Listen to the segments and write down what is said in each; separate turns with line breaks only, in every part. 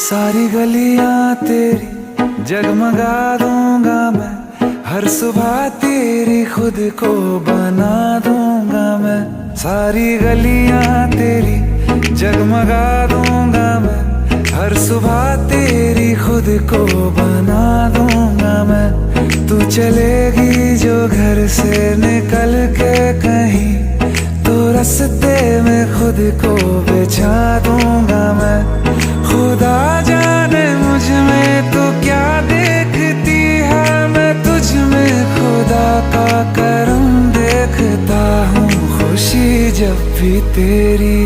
सारी गलियां तेरी जगमगा दूंगा मैं, हर सुबह तेरी खुद को बना दूंगा मैं। सारी गलियां तेरी जगमगा दूंगा मैं, हर सुबह तेरी खुद को बना दूंगा मैं। तू चलेगी जो घर से निकल के कहीं, तो रास्ते में खुद को बिछा दूंगा मैं। खुदा जाने मुझ में तो क्या देखती है, मैं तुझ में खुदा का करम देखता हूँ। खुशी जब भी तेरी,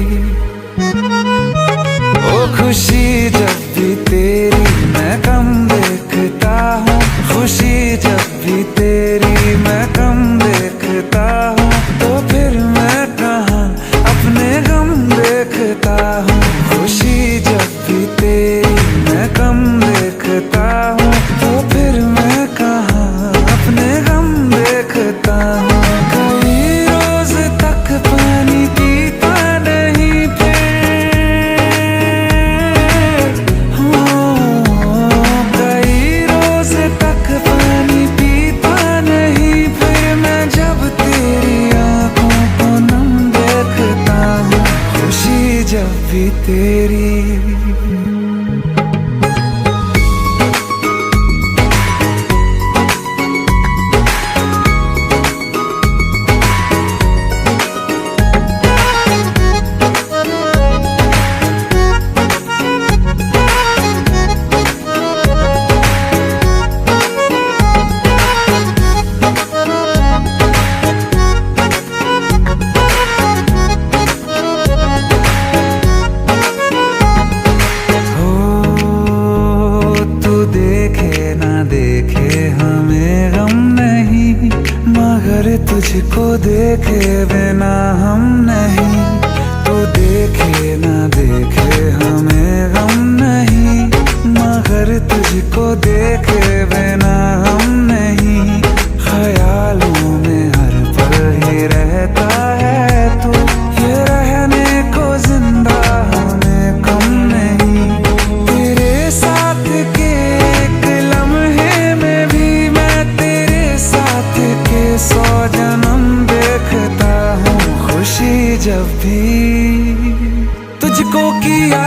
ओ खुशी जब भी तेरी मैं कम देखता हूँ। खुशी जब भी तेरी मैं कम देखता हूँ, तो फिर मैं कहाँ अपने गम देखता हूँ। खुशी जब भी तेरी मैं कम देखता हूँ, तो फिर मैं कहाँ अपने गम देखता हूँ। कई रोज तक पानी पीता नहीं फिर, कई रोज तक पानी पीता नहीं फिर, मैं जब तेरी आंखों को नम देखता हूँ। खुशी जब भी तेरी। हमें गम नहीं, मगर तुझको देखे बिना हम नहीं। तू देखे ना देखे हमें गम नहीं, मगर तुझको देखे बिना हम नहीं। ख्यालों में हर पल ही रहता है तू, ये रहने को जिंदा हमें कम नहीं। तेरे साथ के एक लम्हे में भी मैं तेरे साथ के 100 जन्म देखता हूँ। खुशी जब भी तुझको किया